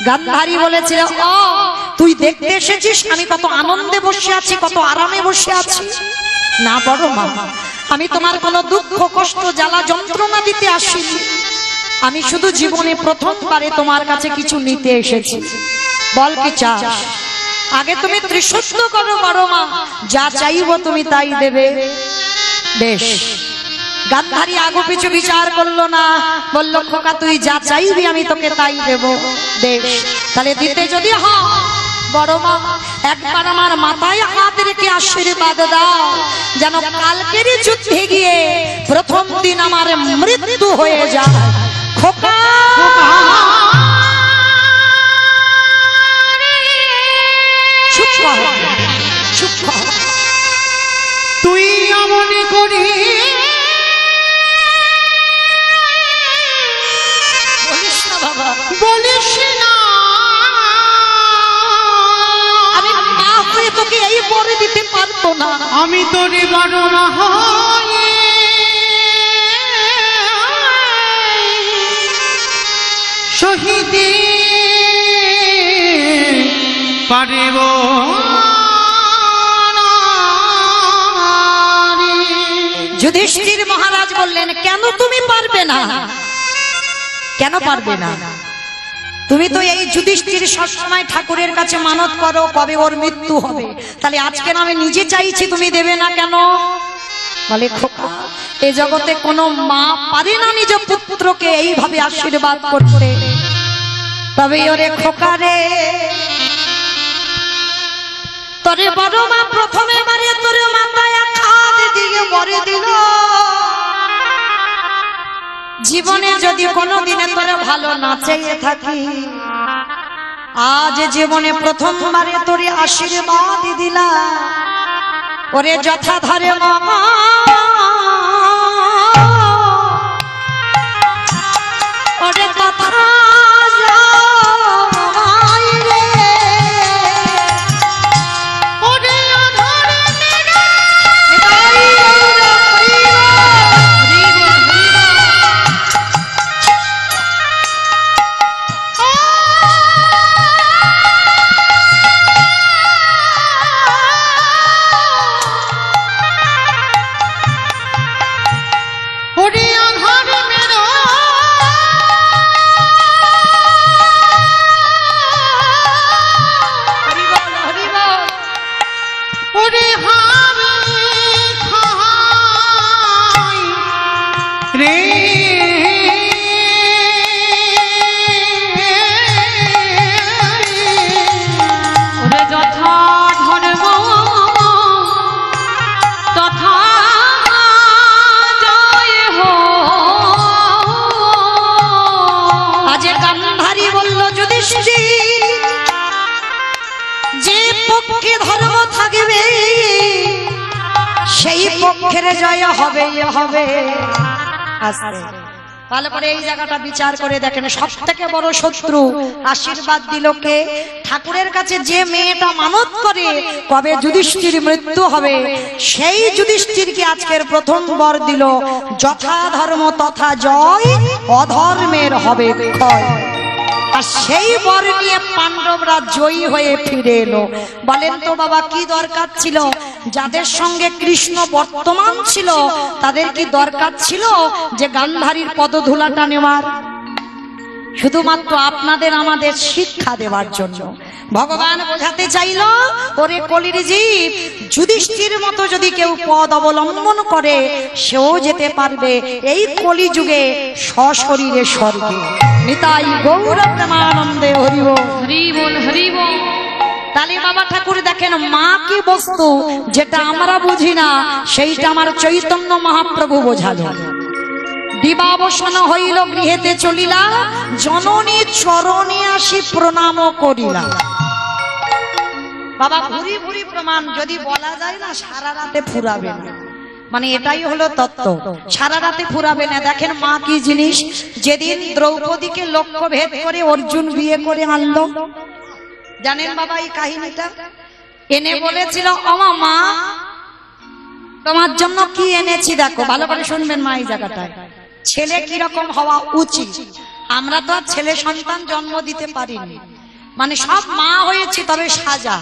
গান্ধারী বলেছিল, ও তুই দেখতে এসেছিস আমি কত আনন্দে বসে আছি, কত আরামে বসে আছি? না বড় মা, আমি তোমার কোনো দুঃখ কষ্ট জ্বালা যন্ত্রণা দিতে আসিনি, আমি শুধু জীবনে প্রথমবারে তোমার কাছে কিছু নিতে এসেছি। বল কি চাস? আগে তুমি ত্রিশুদ্ধ করো বড় মা, যা চাইবো তুমি তাই দেবে। বেশ। গান্ধারী আগু পিছু বিচার করলো না, বলল, খোকা তুই যা চাইবি আমি তোকে তাই দেব। বেশ, তাহলে দিতে যদি হয় বড় মা, একবার আমার মাথায় হাত রেখে আশীর্বাদ দাও, যেন কালকের যুদ্ধে গিয়ে প্রথম দিন আমার মৃত্যু হয়ে যায়। খোকা চুপ কর, চুপ কর। তুই মনে করি বলিস না বাবা, বলিস না, আমি মা হয়ে তোকে এই বরে দিতে পারবো না। আমি তোরে বড় মা হয়ে শহীদে পারিব না। যুধিষ্ঠির মহারাজ বললেন, কেন তুমি পারবে না? কেন পারবে না? তুমি তো এই যুধিষ্ঠির সবসময় ঠাকুরের কাছে মানত করো কবে ওর মৃত্যু হবে, তাহলে আজকে আমি নিজে চাইছি তুমি দেবে না কেন? বলে, খোকা এই জগতে কোনো মা পারে না নিজ পুত্রকে এইভাবে আশীর্বাদ করতে, তবে ওরে খোকা রে, তোরে বড় মা প্রথমে বারে তোর মাথায় হাত দিয়ে বরে দিল, জীবনে যদি কোনোদিনে তোরে ভালো না চেয়ে থাকি, আজ জীবনে প্রথমবারে তোরে আশীর্বাদ দিলা, ওরে যথা ধরে মামা ওরে কথা সেই পক্ষের জয় হবে হবে। ভালো করে এই জায়গাটা বিচার করে দেখেন, সব থেকে বড় শত্রু আশীর্বাদ দিল কে? ঠাকুরের কাছে যে মেয়েটা মানত করে কবে যুধিষ্ঠির মৃত্যু হবে, সেই যুধিষ্ঠিরকে আজকের প্রথম বর দিল, যথা ধর্ম তথা জয়, অধর্মের হবে ক্ষয়। আর সেই বর নিয়ে পাণ্ডবরা জয়ী হয়ে ফিরে এলো। বলেন তো বাবা, কি দরকার ছিল? যাদের সঙ্গে কৃষ্ণ বর্তমান ছিল তাদের কি দরকার ছিল যে গান্ধারীর পদধূলাটা নেওয়ার? শুধুমাত্র আপনাদের আমাদের শিক্ষা দেওয়ার জন্য ভগবান বোঝাতে চাইল, ওরে কলির জীব, যুধিষ্ঠির মতো যদি কেউ পদ অবলম্বন করে সেও যেতে পারবে এই কলি যুগে সশরীরে স্বর্গে। নিতাই গৌর প্রেমানন্দে হরি বল, হরি বল, হরি বল। তাহলে বাবা ঠাকুর দেখেন, মা কি বস্তু যেটা আমরা বুঝি না, সেইটা আমার চৈতন্য মহাপ্রভু বোঝালো। দিবাবসান হইল গৃহেতে চলিলা, জননী চরণে আসি প্রণাম করিলা। বাবা ভুরি ভুরি প্রমাণ যদি বলা যায় না, সারা রাতে ফুরাবে না। মানে এটাই হলো তত্ত্ব, সারা রাতে ফুরাবে না। দেখেন মা কি জিনিস। যেদিন দ্রৌপদীকে লক্ষ্য ভেদ করে অর্জুন বিয়ে করে আনলো, জানেন বাবা এই কাহিনীটা? এনে বলেছিল, আমা মা তোমার জন্য কি এনেছি দেখো। ভালো করে শুনবেন মা এই জায়গাটায়। ছেলে কিরকম হওয়া উচিত আমরা তো আর ছেলে সন্তান জন্ম দিতে পারিনি, মানে সব মা হয়েছি, তবে সাজা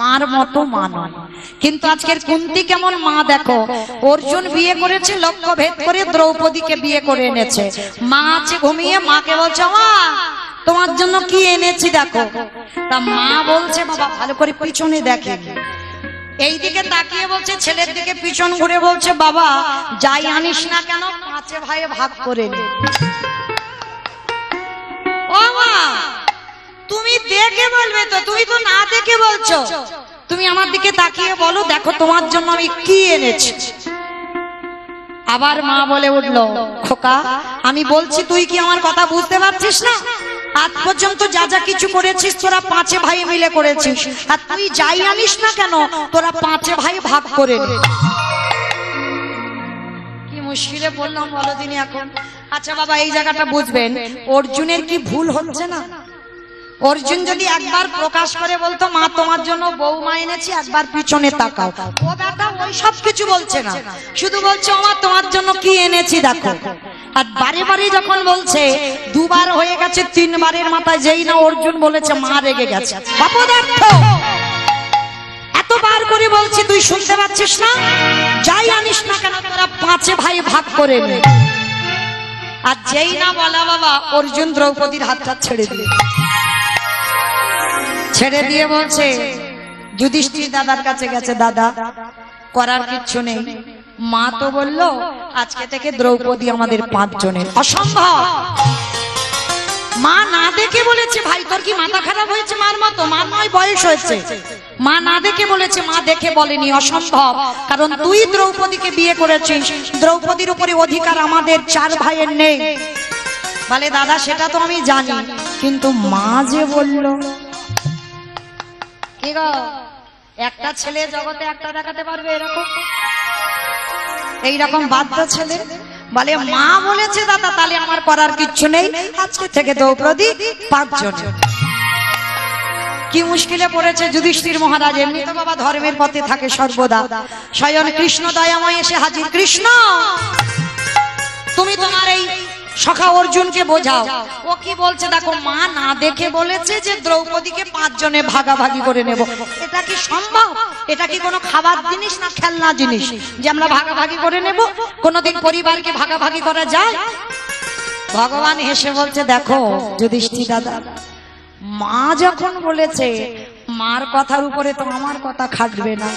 মার মতো মা নয়। কিন্তু আজকের কুন্তি কেমন মা দেখো, অর্জুন বিয়ে করেছে লক্ষ্য ভেদ করে, দ্রৌপদীকে বিয়ে করে এনেছে। মা আছে ঘুমিয়ে, মাকে বলছে মা তোমার জন্য কি এনেছি দেখো। তা মা বলছে বাবা ভালো করে পিছনে দেখে, এই দিকে তাকিয়ে বলছে, ছেলের দিকে পিছন ঘুরে বলছে বাবা যাই আনিস না কেন পাঁচে ভাইয়ে ভাগ করে নে। ও মা তুমি দেখে বলবে তো, তুমি তো না দেখে বলছো, তুমি আমার দিকে তাকিয়ে বলো দেখো তোমার জন্য আমি কি এনেছি। আবার মা বলে উঠলো খোকা আমি বলছি তুই কি আমার কথা বুঝতে পারছিস না? আজ পর্যন্ত যা যা কিছু করেছিস তোরা পাঁচে ভাই মিলে করেছিস, আর তুই যাই আনিস না কেন তোরা পাঁচে ভাই ভাগ করে নে। কি মুশকিলে বললাম বলো দিনি এখন। আচ্ছা বাবা এই জায়গাটা বুঝবেন, অর্জুনের কি ভুল হচ্ছে না? অর্জুন যদি একবার প্রকাশ করে বলতো মা তোমার জন্য বৌমা এনেছি, একবার পিছনে তাকাও, ও বেটা ওই সব কিছু বলছে না, শুধু বলছে মা তোমার জন্য কি এনেছি দেখো। আর বারে বারে যখন বলছে, দুবার হয়ে গেছে, তিনবারের মাথায় যেই না অর্জুন বলেছে মা রেগে গেছে। অপদার্থ এতবার করে বলছি তুই শুনতে পাচ্ছিস না? যাই আনিস না কেন তোরা পাঁচে ভাই ভাগ করে নে। আর যেই না বলা বাবা অর্জুন দ্রৌপদীর হাতটা ছেড়ে দিল, ছেড়ে দিয়ে বলছে যুধিষ্ঠির দাদার কাছে গেছে, দাদা করার কিচ্ছু নেই, মা তো বললো আজকে থেকে দ্রৌপদী আমাদের 5 জনের। অসম্ভব, মা না দেখে বলেছে। ভাই তোর কি মাথা খারাপ হয়েছে? মার মতো, মার নয় বয়স হয়েছে, মা না দেখে বলেছে, মা দেখে বলেনি। অসম্ভব, কারণ তুই দ্রৌপদীকে বিয়ে করেছিস, দ্রৌপদীর উপরে অধিকার আমাদের 4 ভাইয়ের নেই। বলে দাদা সেটা তো আমি জানি, কিন্তু মা যে বললো। কি গো একটা ছেলে জগতে একটা দেখাতে পারবে এরকম? এইরকম বাধ্য ছেলে বলে মা বলেছে দাদা তাহলে আমার করার কিচ্ছু নেই, আজকে থেকে দ্রৌপদী 5 জন। কি মুশকিলে পড়েছে যুধিষ্ঠির মহারাজ। এমনি তো বাবা ধর্মের পথে থাকে সর্বদা, স্বয়ং কৃষ্ণ দয়াময় এসে হাজির। কৃষ্ণ তুমি তোমার এই সখা অর্জুনকে বোঝাও। ও কি বলছে দেখো, মা না দেখে বলেছে যে দ্রৌপদীকে 5 জনে ভাগাভাগি করে নেব। এটা কি সম্ভব? এটা কি কোনো খাবার জিনিস না খেলনা জিনিস যে আমরা ভাগাভাগি করে নেব? কোনোদিন পরিবারকে ভাগাভাগি করা যায়? ভগবান হেসে বলছে দেখো যুধিষ্ঠির দাদা, মা যখন বলেছে মার কথার উপরে তো আমার কথা খাটবে না।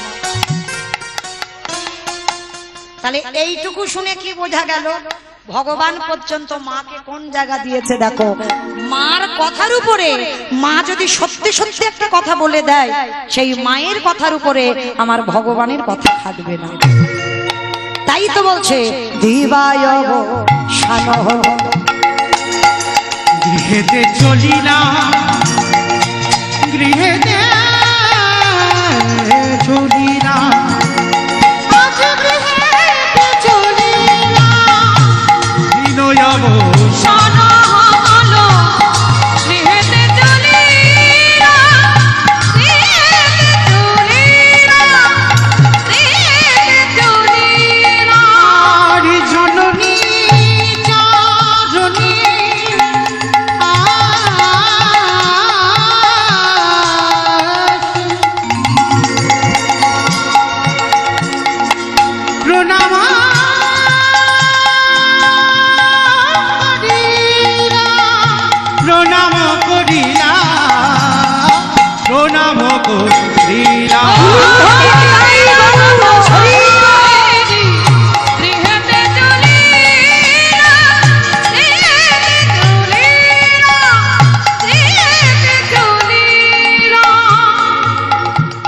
তাহলে এইটুকু শুনে কি বোঝা গেল? ভগবান পর্যন্ত মাকে কোন জায়গা দিয়েছে দেখো। মার কথার উপরে মা যদি সত্যি সত্যি একটা কথা বলে দেয়, সেই মায়ের কথার উপরে আমার ভগবানের কথা খাটবে না। তাই তো বলছে দিবায় শানহ গৃহেতে চলিলাম, গৃহেতে চলিলাম,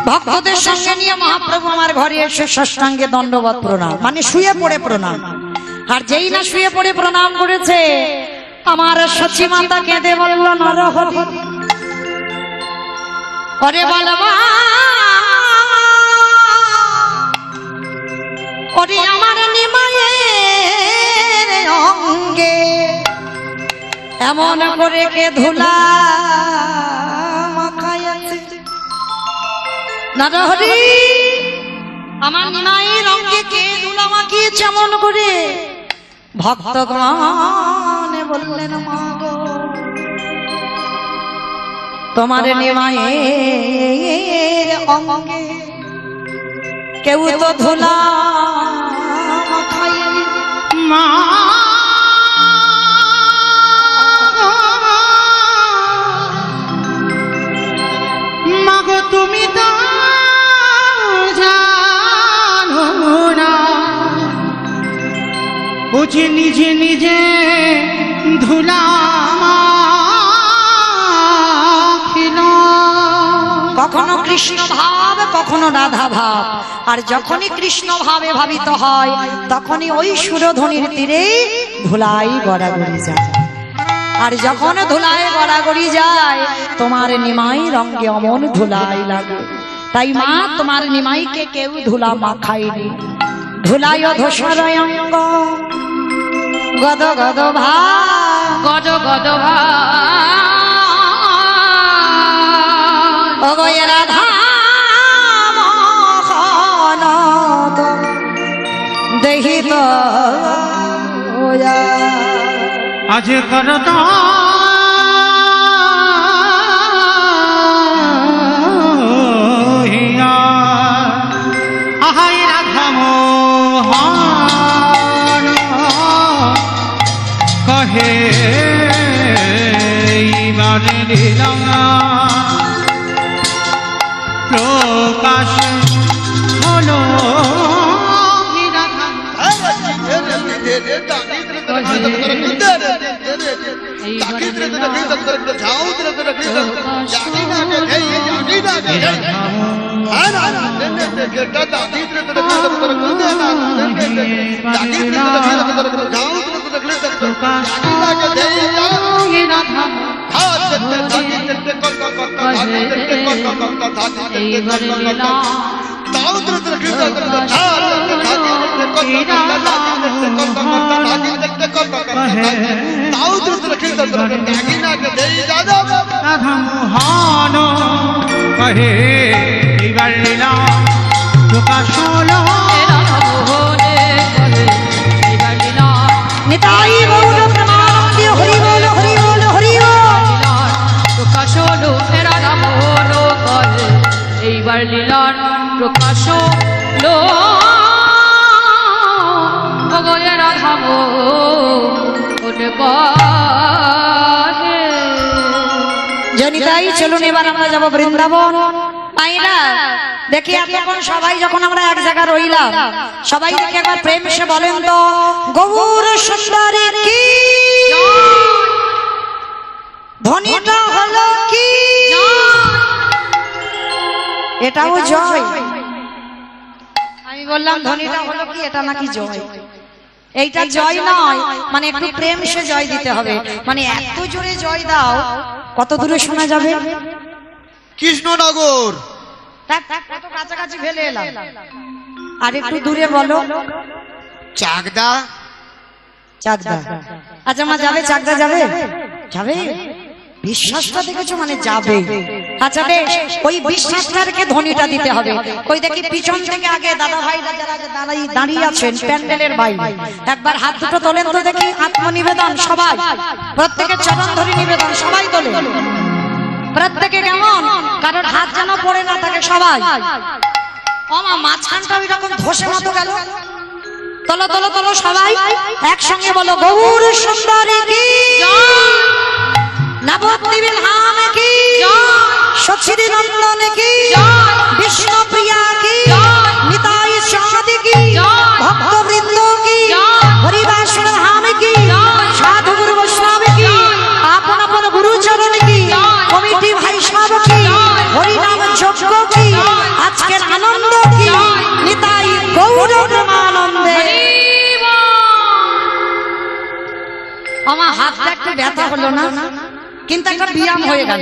ভক্তদের সঙ্গে নিয়ে মহাপ্রভু আমার ঘরে এসে ষষ্ঠাঙ্গে দণ্ডবত প্রণাম, মানে শুয়ে পড়ে প্রণাম। আর যেই না শুয়ে পড়ে প্রণাম করেছে, আমার সচী মাতা কেঁদে বলল নরহরি ওরে বলবা ওরে আমার নিমায়ের অঙ্গে এমন করে কে ধুলা মাখায়াছে। নরহরি আমার নিমায়ের অঙ্গে কে ধুলা মাখিয়েছে এমন করে? ভক্তগণ বললেন মা গো তোমার নিমায়ের অঙ্গে কেউ তো ধুলা খাইনি মা মাগো তুমি তো জানো না বুঝে নিজে নিজে ধুলা কখনো কৃষ্ণ ভাব কখনো রাধা ভাব আর যখনই কৃষ্ণ ভাবে ভাবিত হয় তখনই ওই সুরধ্বনির তীরে ধুলাই গড়াগড়ি যায় আর যখন ধুলায় গড়াগড়ি যায় তোমার নিমাই রঙে অমন ধুলাই লাগে তাই মা তোমার নিমাইকে কেউ ধুলা মাখায়নি ধুলাই ধূসর অঙ্গ গদ গদ ভা গদ গদ ভা রাধা মোহন দেহিত আজ করত আহাই রাধা মোহন কহে বারে লীলা প্রকাশ হলো কহে এইবার লীলা প্রকাশ হলো নিতাই গৌর প্রেমানন্দে হরি বল হরি বল হরি বল প্রকাশ হলো রাধা মোহন কহে এইবার লীলার প্রকাশ হলো রাধা মোহন কহে জনিতাই চলুন এবার আমরা যাব বৃন্দাবন তাই না দেখি এতক্ষণ সবাই যখন আমরা এক জায়গা রইলাম সবাই দেখি একবার প্রেম সে বলেন তো গৌর সুন্দরী কি ধ্বনিটা হলো কি এটাও জয় আমি বললাম ধ্বনিটা হলো কি এটা নাকি জয় এইটা জয় নয় মানে একটু প্রেম সে জয় দিতে হবে মানে এত জোরে জয় দাও কত দূরে শোনা যাবে কৃষ্ণনগর কত কাছাকাছি ফেলে এলাম আর একটু দূরে বলো চাকদা চাকদা আচ্ছা মা যাবে চাকদা যাবে যাবে বিশ্বাসটা দেখেছো মানে যাবে আচ্ছা বেশ ওই বিশ্বাসটা রেখে ধ্বনিটা দিতে হবে ওই দেখি পিছন থেকে আগে দাদা ভাইরা যারা দাঁড়িয়ে আছেন প্যান্ডেলের বাইরে একবার হাত দুটো তোলেন তো দেখি আত্মনিবেদন সবাই প্রত্যেকের চরণ ধরে নিবেদন সবাই তোলে প্রত্যেকে কেমন কারোর হাত যেন পড়ে না থাকে সবাই ওমা মাঝখানটা এরকম ধসে মতো গেল তোলো তোলো তোলো সবাই একসঙ্গে বলো গৌর সুন্দরী কি নবদ্বীপের ধাম কি সচিদি নন্দন কি বিষ্ণু প্রিয়া কি নিতাই চাঁদ কি ভক্তবৃন্দ কি হরিদাসের ধাম কি সাধু গুরু বৈষ্ণব কি আপন আপন গুরুচরণ কি কমিটি ভাই সব কি হরিনাম যজ্ঞ কি আজকের আনন্দ কি নিতাই গৌর প্রেমানন্দে আমার হাতটা একটু ব্যথা হলো না কিন্তু একটা ব্যায়াম হয়ে গেল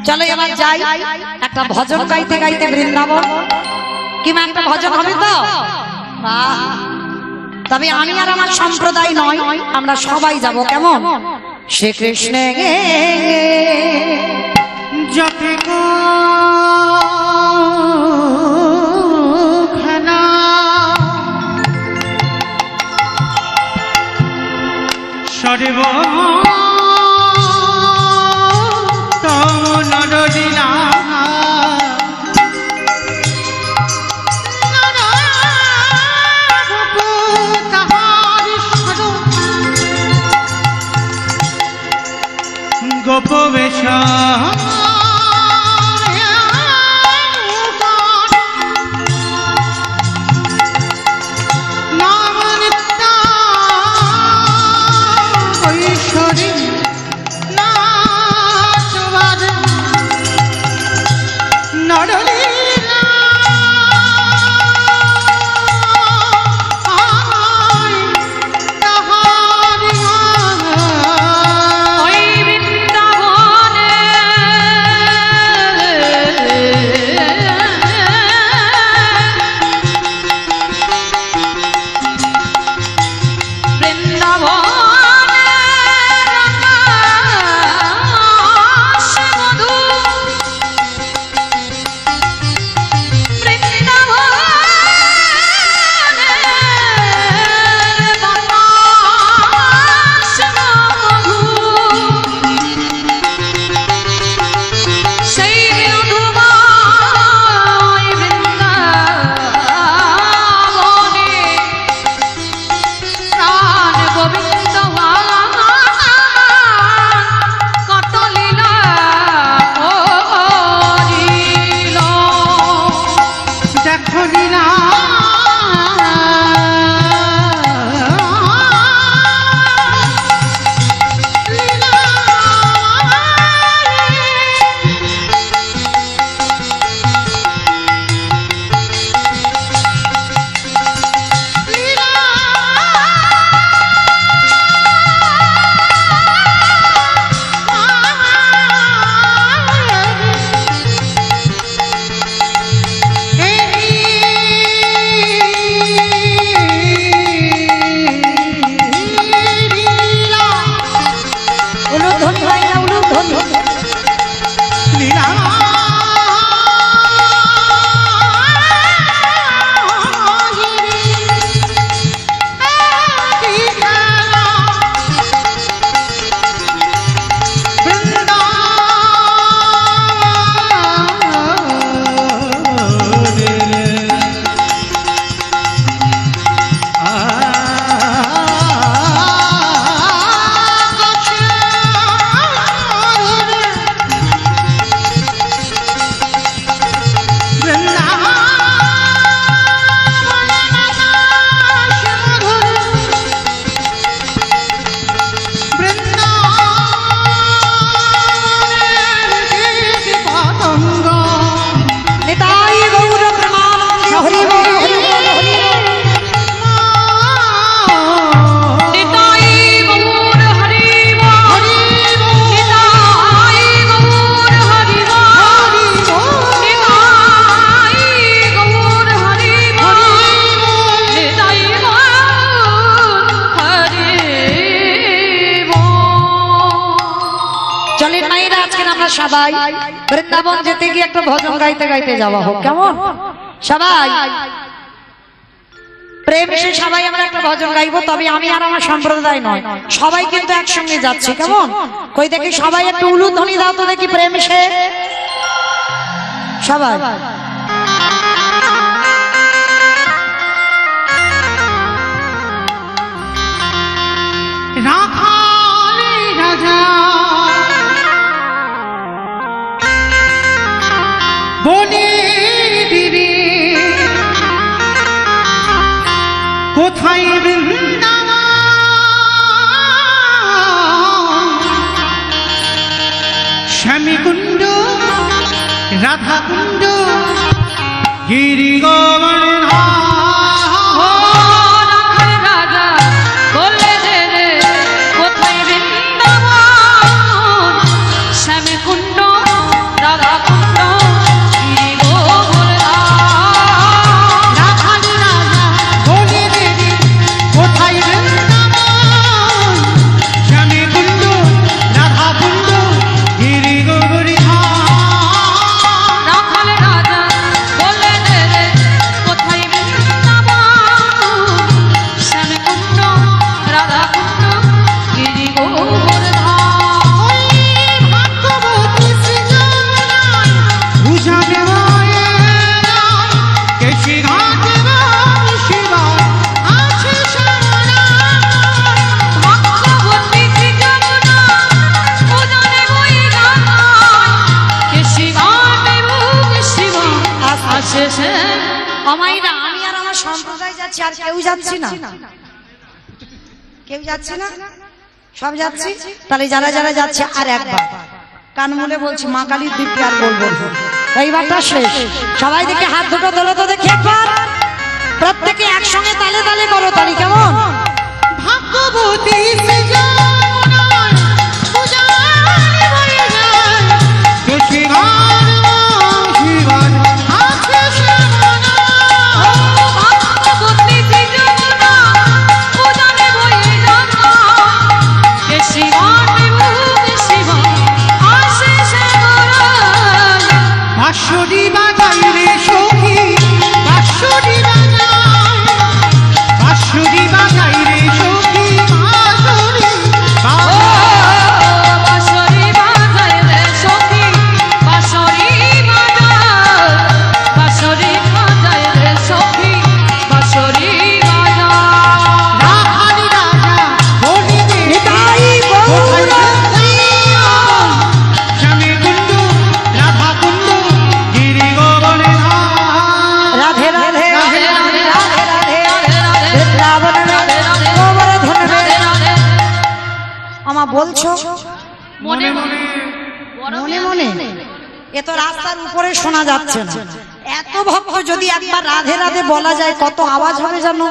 চলো এবার যাই একটা ভজন গাইতে গাইতে বৃন্দাবন কিংবা একটা ভজন হবে তো তবে আমি আর আমার সম্প্রদায় নয় আমরা সবাই যাব কেমন শ্রীকৃষ্ণ যাতে সর্ব তমনা সবাই বৃন্দাবন যেতে গিয়ে একটা ভজন গাইতে গাইতে যাওয়া হোক, কেমন? সবাই প্রেম সে সবাই আমরা একটা ভজন গাইবো, তবে আমি আর আমার সম্প্রদায় নয়, সবাই কিন্তু একসঙ্গে যাচ্ছে, কেমন? কই দেখি সবাই একটু উলুধ্বনি দাও তো দেখি, প্রেম সে সবাই। রাখালে রাজা বনে দিদি কোথায় বৃন্দাবন শ্যামীকুণ্ড রাধাকুণ্ড গিরি গোবর্ধন রাজা বলে দে রে কোথায় বৃন্দাবন শ্যামকুণ্ড রাধাকুণ্ড গিরি গোবর্ধন। রাখালে রাজা বনে দিদি কোথায় বৃন্দাবন শ্যামীকুণ্ড রাধাকুণ্ড গিরি গোবর্ধন। রাখাল রাজা বলে দে রে কোথায় বৃন্দাবন শ্যামকুণ্ড রাধাকুণ্ড গিরি গোবর্ধন। ভাগ্যবতী সৃজনায় বুঝাবে মায়ে কেশি ঘাটে শিবা আছে সামনায়। ভক্তবতী ত্রিজগনা উদরে বই গায় কে শিবাতে ভোগ শিব আসে সে। আমাইরা আমি আর আমার সম্প্রদায় যাচ্ছি, আর কেউ যাচ্ছি না, কেউ যাচ্ছে না, সব যাচ্ছি। তাহলে যারা যারা যাচ্ছে আর একবার কান মুলে বলছি, মা কালীর দিব্যি আর বলবো না। এইবারটা শেষ। সবাই দেখে হাত দুটো তোলো তো দেখি একবার, প্রত্যেকে একসঙ্গে তালে তালে করো তালি, কেমন? ভাগ্যবতী সৃজনায় বুঝাবে মায়ে কেশি ঘাটে শিবা আছে সামনায়। ভক্তবতী ত্রিজগনা উদরে বই গায় কে শিবাতে ভোগ শিব আসে সে। বাঁশরি বাজাই রে সখী বাঁশরি বাজাই, বাঁশরি বাজাই রে সখী বাঁশরি বাঁশরি বাজায় রে সখী বাঁশরি বাজায়, বাঁশরি বাজায় রে সখী বাঁশরি বাজায়। রাখালি রাজা বলি দে নিতাই গৌর শ্যামীকুণ্ড রাধাকুণ্ড গিরি গোবর্ধন। রাধে রাধে রাধে রাধে রাধে রাধে বৃন্দাবন রাধে রাধে গোবর্ধন রে। রাধে রাধে। আমা বলছো মনে মনে মনে মনে, এ তো রাস্তার উপরে শোনা যাচ্ছে না। এত ভক্ত যদি একবার রাধে রাধে বলা যায়, কত আওয়াজ হবে জানো?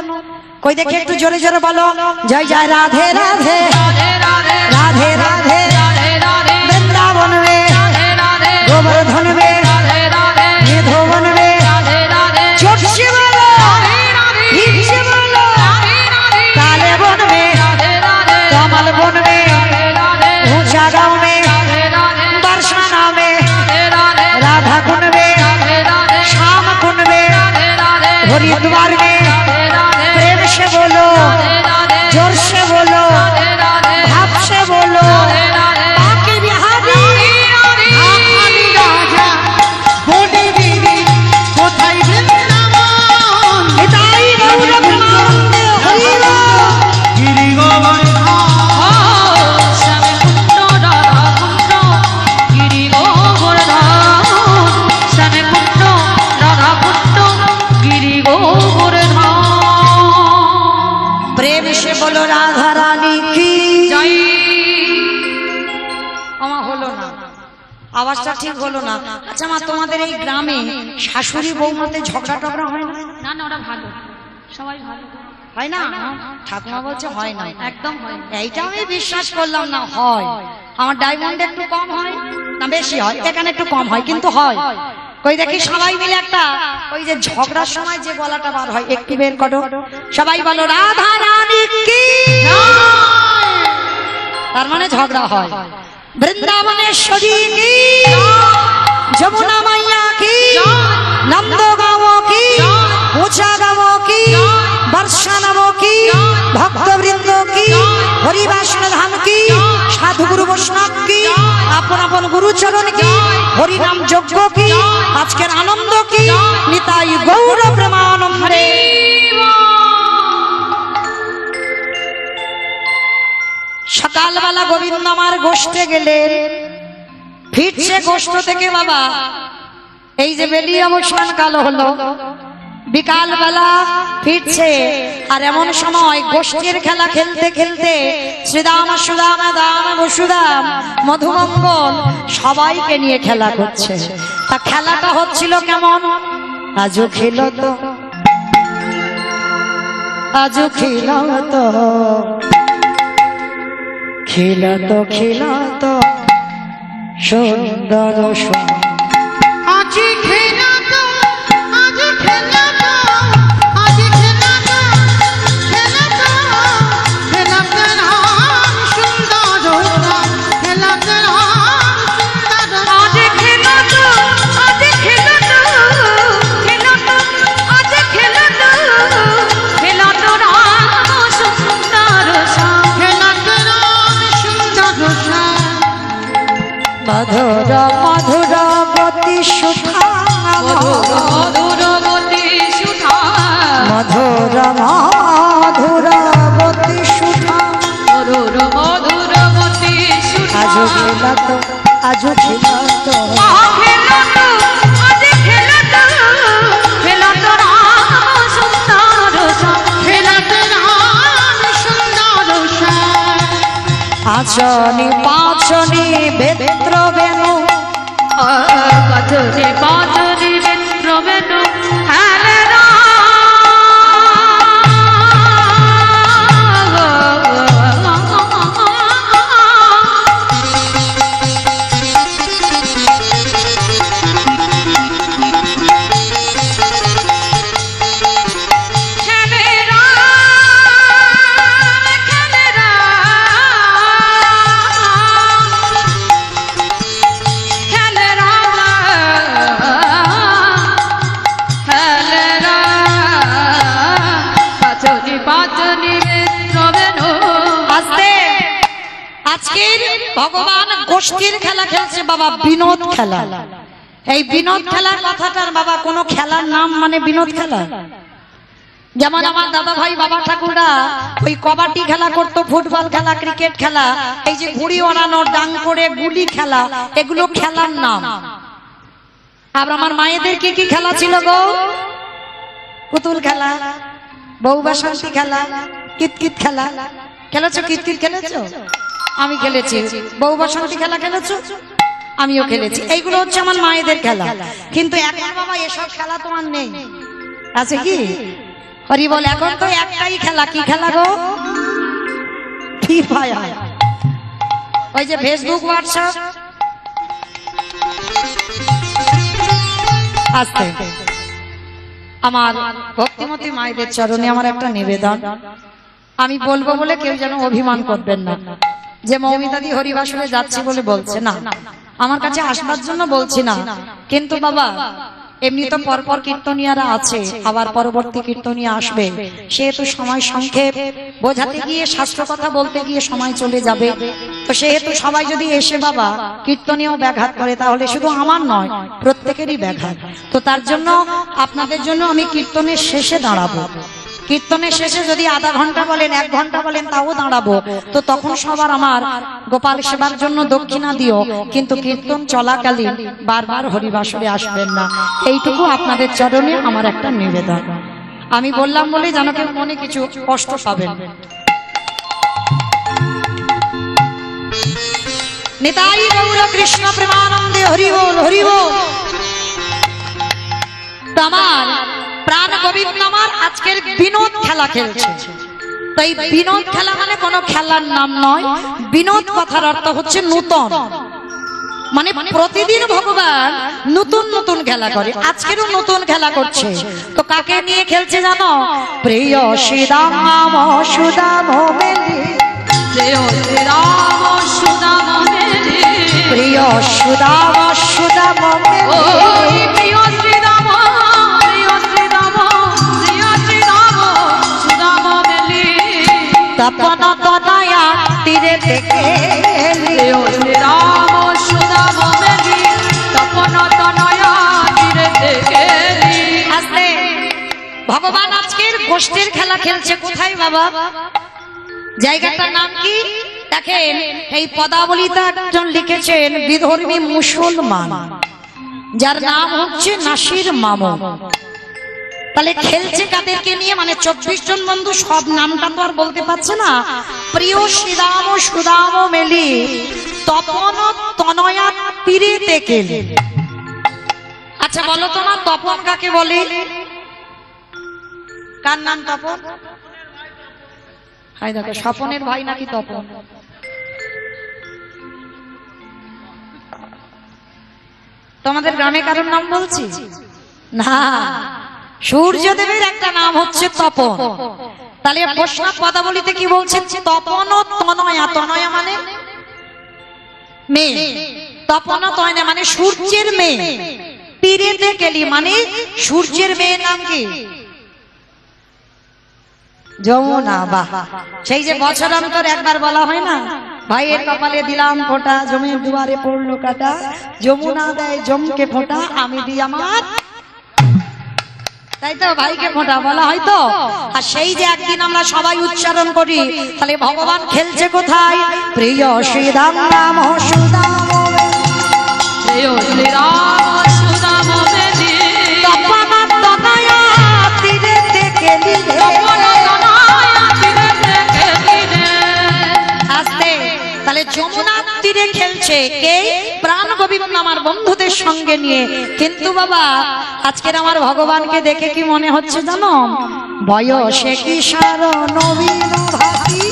কই দেখে একটু জোরে জোরে বলো, জয় জয় রাধে রাধে রাধে রাধে রাধে রাধে রাধে রাধে বৃন্দাবন রে রাধে রাধে গোবর্ধন রে রাধে রাধে নিধবন রে। রাধে রাধে জোরসে বলো, হিংসে বলো, তালে বনবে কমল বনবে ऊंचा गाँव में दर्शन में राधा कुंड में श्याम कुंड में हरिद्वार में प्रेम से बोलो, जोर से बोलो, भाव से बोलो, बाकी बिहारी রাখালি রাজা বলি দিদি কোথায় বৃন্দাবন निताई गौर ब्रह्मानंद हरि बोल। গিরি গোবর্ধন। प्रेम से बोलो राधा रानी की আমা হলো না, আওয়াজটা ঠিক হলো না। আচ্ছা মা, তোমাদের এই গ্রামে শাশুড়ি বৌমাতে ঝগড়া টগড়া হয় না? না না, ওরা ভালো, সবাই ভালো। হয় না? ঠাকুমা বলছে হয় না, একদম হয় না। এইটা আমি বিশ্বাস করলাম না। হয়, আমার ডায়মন্ড একটু কম হয় না বেশি হয়, এখানে একটু কম হয়, কিন্তু হয়। কই দেখি সবাই মিলে একটা ওই যে ঝগড়ার সময় যে গলাটা বার হয়, একটু বের করো, সবাই বলো রাধা রানী কি। তার মানে ঝগড়া হয়। বৃন্দাবনেশ্বরী কি, যমুনা মাইয়া কি, নন্দগাঁও কি, উঁচাগাঁও কি, বর্ষানব কি, ভক্তবৃন্দ কি, হরিবাসন ধাম কি, সাধুগুরু বৈষ্ণব কি, আপন আপন গুরুচরণ কি, হরিনাম যজ্ঞ কি, আজকের আনন্দ কি, নিতাই গৌর প্রেমানন্দে। সকালবেলা গোবিন্দ আমার গোষ্ঠে গেলেন, ফিরছে গোষ্ঠ থেকে বাবা, এই যে বেলি অবসান কাল হলো, বিকাল বেলা ফিরছে, আর এমন সময় গোষ্ঠীর খেলা খেলতে খেলতে শ্রীদাম সুদাম দাম বসুদাম মধুমঙ্গল সবাইকে নিয়ে খেলা করছে। তা খেলাটা হচ্ছিল কেমন? আজও খেলো তো, আজও খেলো তো, খেলাতো খেলাতো সুন্দর আজি খেলাতো, আজি খেলাতো, আজি খেলাতো, খেলাতো, খেলাতো রাম সুন্দর রাম, খেলাতো রাম সুন্দর রাম। আজি খেলাতো, আজি খেলাতো, খেলাতো, আজি খেলাতো, খেলাতো রাম সুন্দর শ্যাম। খেলাতো রাম সুন্দর শ্যাম। মধুর মধুর গতি সুধা, মধুর মধুর গতি সুধা, মধুর মধুর গতি সুধা, মধুর মধুর গতি সুধা। আজও খেলাতো, আজও খেলাতো, খেলাতো, আজি খেলাতো, খেলাতো রাম সুন্দর শ্যাম। খেলাতো রাম সুন্দর শ্যাম। আচনি পাচনি বেত্র বেনু, কথনে পাচনি বেত্র বেনু, হেলে আজকের ভগবান গোষ্ঠীর খেলা খেলছে বাবা, বিনোদ খেলা। এই বিনোদ খেলার কথাটার বাবা কোনো খেলার নাম মানে বিনোদ খেলা। যেমন আমার দাদা ভাই বাবা ঠাকুররা ওই কবাডি খেলা করতো, ফুটবল খেলা, ক্রিকেট খেলা, এই যে ঘুড়ি ওড়ানো, ডাং করে গুলি খেলা, এগুলো খেলার নাম। আর আমার মায়েদের কি কি খেলা ছিল গো? পুতুল খেলা, বউ বাসন্তী খেলা, কিতকিত খেলা। খেলেছো? কিতকিত খেলেছো? আমি খেলেছি। বউ বাসন্তী খেলা খেলেছো? আমিও খেলেছি। এইগুলো হচ্ছে আমার মায়েদের খেলা। কিন্তু এখন বাবা এসব খেলা তো আর নেই। আছে কি? হরি বল। এখন তো একটাই খেলা। কি খেলা গো? Free fire. ওই যে ফেসবুক, হোয়াটসঅ্যাপ। আস্তে আমার ভক্তিমতী মায়েদের চরণে আমার একটা নিবেদন, আমি বলবো বলে কেউ যেন অভিমান করবেন না যে মৌমিতাদি হরিবাসরে যাচ্ছে বলে বলছে না, আমার কাছে আসবার জন্য বলছি না। কিন্তু বাবা এমনি তো পরপর কীর্তনিয়ারা আছে, আবার পরবর্তী কীর্তনিয়া আসবে, সেহেতু সময় সংক্ষেপ, বোঝাতে গিয়ে শাস্ত্র কথা বলতে গিয়ে সময় চলে যাবে। তো সেহেতু সবাই যদি এসে বাবা কীর্তনীয় ব্যাঘাত করে তাহলে শুধু আমার নয়, প্রত্যেকেরই ব্যাঘাত। তো তার জন্য আপনাদের জন্য আমি কীর্তনের শেষে দাঁড়াবো। কীর্তনের শেষে যদি আধা ঘন্টা বলেন, 1 ঘন্টা বলেন, তাও দাঁড়াবো। তো তখন সবার আমার গোপাল সেবার জন্য দক্ষিণা দিও, কিন্তু কীর্তন চলাকালীন বারবার হরিবাসরে আসবেন না। এইটুকু আপনাদের চরণে আমার একটা নিবেদন। আমি বললাম বলে যেন কেউ মনে কিছু কষ্ট পাবেন। নিতাই গৌর কৃষ্ণ প্রেমানন্দে হরি বল, হরি বল। আমার প্রাণ গোবিন্দ আমার আজকের বিনোদ খেলা খেলছে। তাই বিনোদ খেলা মানে কোনো খেলার নাম নয়। বিনোদ কথার অর্থ হচ্ছে নূতন, মানে প্রতিদিন ভগবান নতুন নতুন খেলা করে। আজকেরও নতুন খেলা করছে। তো কাকে নিয়ে খেলছে জানো? প্রিয় শ্রীরাম সুদাম মেলি, প্রিয় শ্রীরাম সুদাম মেলি, প্রিয় সুদাম সুদাম ওই প্রিয় শ্রীরাম প্রিয় শ্রীরাম প্রিয় শ্রীরাম সুদাম মেলি তপন তনয়া তীরে থেকে প্রিয় শ্রীরাম সুদাম মেলি তপন তনয়া তীরে থেকে আসতে ভগবান আজকের গোষ্ঠীর খেলা খেলছে কোথায় বাবা? জায়গাটার নাম কি দেখেন, এই পদাবলিতে একজন লিখেছেন বিধর্মী মুসলমান, যার নাম হচ্ছে নাসির মামুন। তাহলে খেলছে কাদেরকে নিয়ে? মানে 24 জন বন্ধু, সব নামটা তো আর বলতে পারছে না। প্রিয় শ্রীরাম সুদাম মেলি তপন তনয়া তীরে থেকে। আচ্ছা বলো তো না, তপন কাকে বলে? কার নাম তপন? হাই দেখো, স্বপনের ভাই নাকি তপন? তোমাদের গ্রামে কারোর নাম বলছি না, সূর্যদেবের একটা নাম হচ্ছে তপন। তাহলে প্রশ্ন পদাবলিতে কি বলছেন? তপন তনয়া, তনয়া মানে মেয়ে, তপন তনয়া মানে সূর্যের মেয়ে। তীরেতে গেলি মানে সূর্যের মেয়ের নাম কি? যমুনা। বাহ, সেই যে বছরান্তর একবার বলা হয় না, ভাইয়ের কপালে দিলাম ফোঁটা, জমির দুয়ারে পড়লো কাটা, যমুনা দেয় জমকে ফোঁটা, আমি দিই আমার, তাই তো ভাইকে ফোঁটা বলা হয় তো। আর সেই যে একদিন আমরা সবাই উচ্চারণ করি, তাহলে ভগবান খেলছে কোথায়? প্রিয় শ্রীরাম রাম সুদাম প্রিয় শ্রীরাম সুদাম মেলি তপন তনয়া তীরে থেকে তপন তনয়া তীরে থেকে আসতে। তাহলে যমুনা তীরে খেলছে কে? প্রাণ গোবিন্দ আমার বন্ধুদের সঙ্গে নিয়ে। কিন্তু বাবা আজকের আমার ভগবানকে দেখে কি মনে হচ্ছে জানো? বয়সে কিশোর নবীন ভাতি,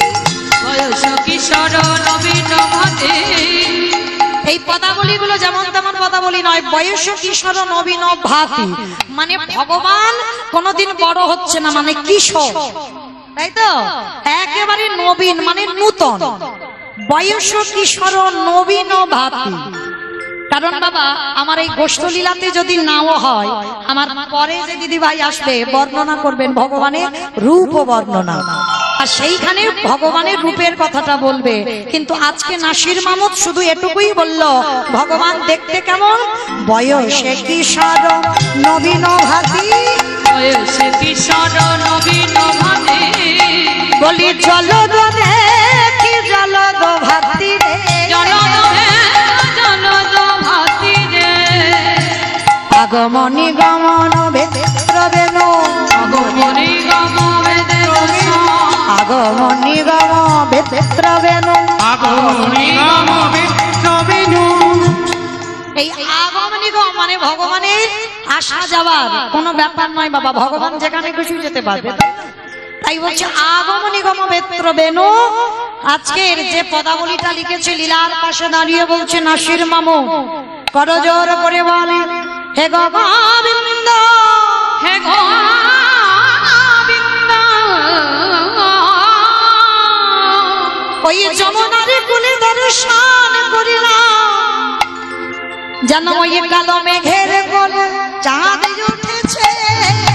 বয়স কিশোর নবীন ভাতি। এই পদাবলীগুলো যেমন তেমন পদাবলী নয়, বয়স কিশোর নবীন ভাতি মানে ভগবান কোনোদিন বড় হচ্ছে না, মানে কিশোর, তাই তো? একেবারে নবীন মানে নূতন, বয়স কিশোর নবীন ভাতি। কারণ বাবা আমার এই গোষ্ঠলীলাতে যদি নাও হয়, আমার পরে যে দিদি ভাই আসবে বর্ণনা করবেন ভগবানের রূপ বর্ণনা, আর সেইখানে ভগবানের রূপের কথাটা বলবে। কিন্তু আজকে নাসির মামুদ শুধু এটুকুই বলল, ভগবান দেখতে কেমন? বয়সে কিশোর নবীন ভাতি, বয়স কিশোর নবীন ভাতি। বলি জলদ দেখি জলদ ভাতি রে, জলদ জলদ ভাতি রে। আগমনী গমন বেত্রবেন, আগমনী গম বেদে আগমনী গম বেত্রবেন। এই আগমনী গম মানে ভগবানের আসা যাওয়ার কোনো ব্যাপার নয় বাবা, ভগবান যেখানে খুশি যেতে পারবে। তাই বলছে আগমনী গম বেত্রবেন। আজকের যে পদাবলীটা লিখেছে লীলার পাশে দাঁড়িয়ে বলছে নাসির মামু, করজোর করে বলে হে গোবিন্দ, হে গোবিন্দ। ওই যমুনার কুলে দর্শন করিলাম, যেন ওই কালো মেঘের কোলে চাঁদ উঠেছে,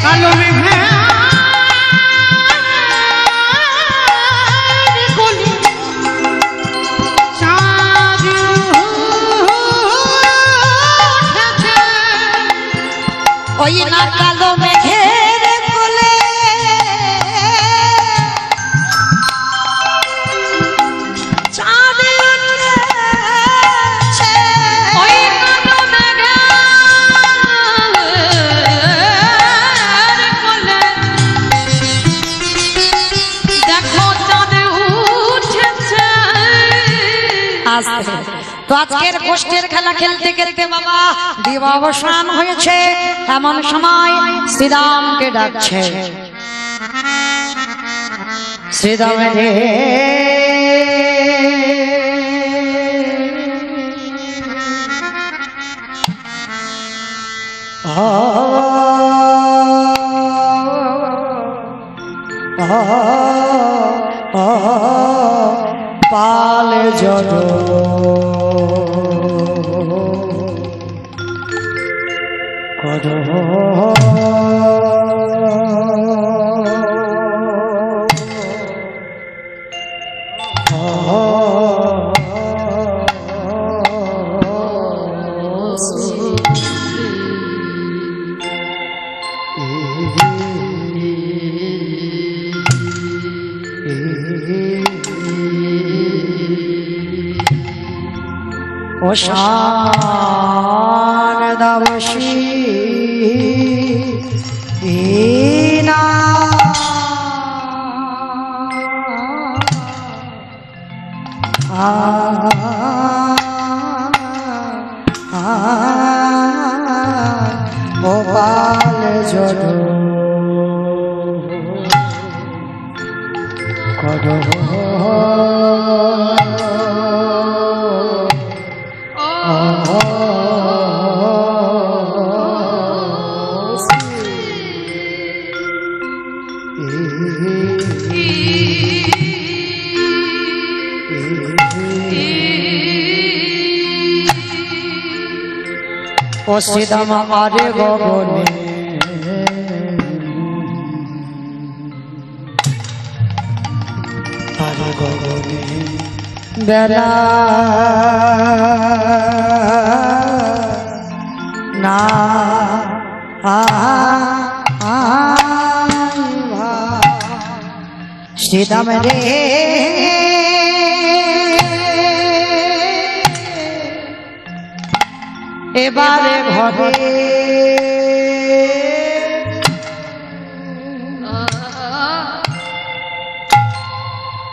কালো মেঘের কোলে চাঁদ উঠেছে। ওই না কালো মেঘের কোলে চাঁদ উঠেছে, ওই কালো মেঘের কোলে দেখো চাঁদ উঠেছে। আসতে। তো আজকের গোষ্ঠীর খেলা খেলতে খেলতে বাবা দিবা অবসান হয়েছে, এমন সময় শ্রীরামকে ডাকছে, শ্রীরাম রে পাল জড় ও শারদাবশী না গোপাল জড় কর ও শ্রীদাম আরে গগনে আরে গগনে বেলা না শ্রীদাম রে এবারে ঘরে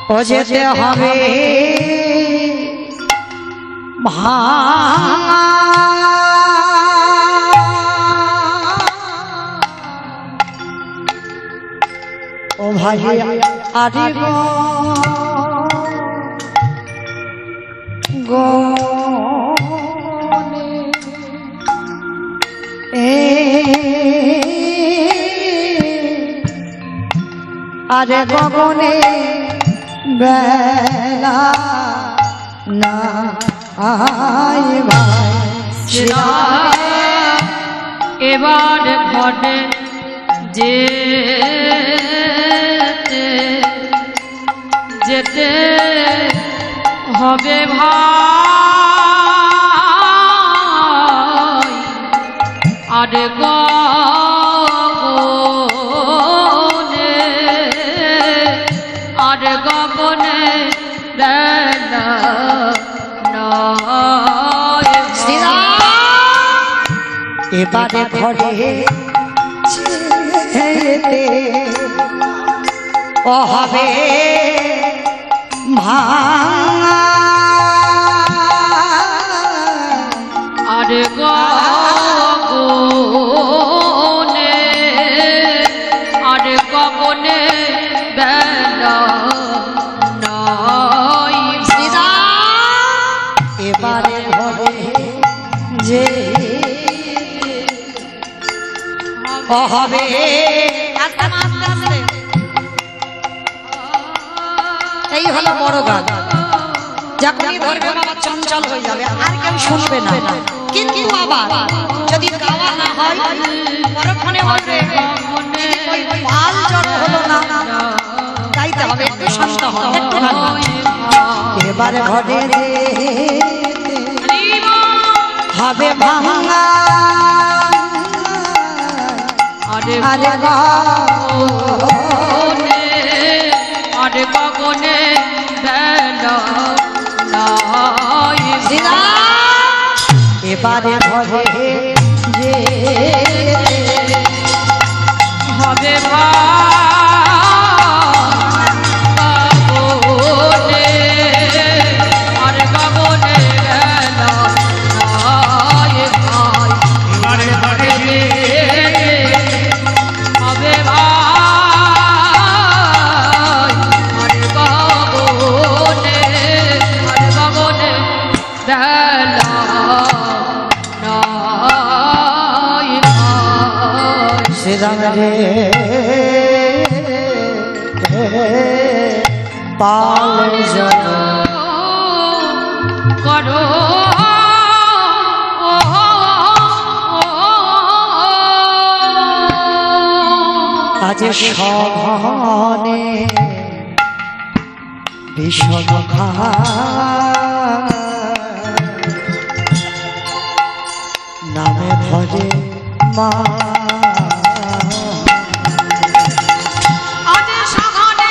ও যেতে হবে ও ভাই আরে গো আরে গগনে বেলা না আয় ভাই এবার ঘটে যে যেতে হবে ভাই আরে গগনে আরে গগনে বেলা নয় এবারে ঘরে যেতে ও হবে আরে গগনে আরে গগনে বেলা নয় এবারে ঘরে যে ও হবে এই হলো বড় গান যখনই ধরবে বাবা চঞ্চল হয়ে যাবে আর কেউ শুনবে না কিন্তু বাবা যদি গাওয়া না হয় পরক্ষণে বলবে ওই পাল জড় হলো না গাইতে হবে একটু শান্ত হবে একটু এবারে ঘরে হবে ভাঙা আরে আরে গগনে আরে গগনে বেলা নয় এবারে ঘরে যে হবে গগনে আরে গগনে বেলা নয় ভাই আরে ঘরে হবে ভাই আরে গগনে বেলা নয় ভাই শ্রীরাম রে পাল জড় করো আজ সঘনে বিষম নামে ভজে মা আজ সঘনে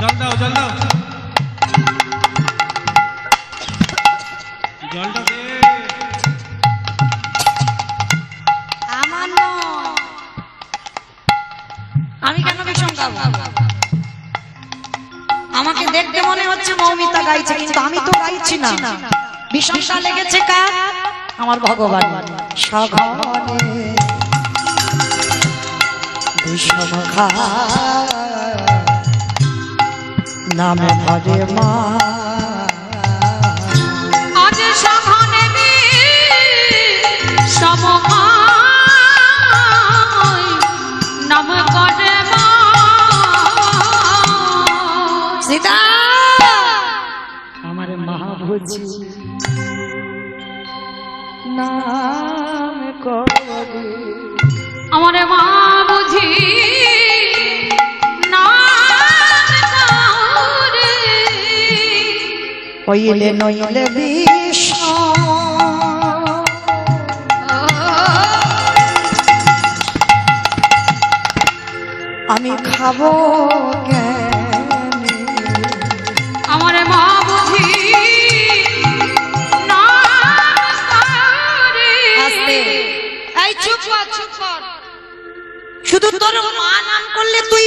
জল দাও জল দাও জলটা দে আমার নয়। আমি কেন বিষম গাবো? আমাকে দেখতে মনে হচ্ছে মৌমিতা গাইছে, কিন্তু আমি তো গাইছি না। বিষমটা লেগেছে কার? আমার ভগবান। সঘনে বিষম নামে ভজে মা আজ সঘনে নাম করে মা সীতা আমার মা বুঝি নাম করে আমার মা বুঝি হইলে নইলে বিষ আমি খাবো জ্ঞানী আমার মা বুঝি আস্তে এই চুপ কর, চুপ কর। শুধু তোর মা নাম করলে তুই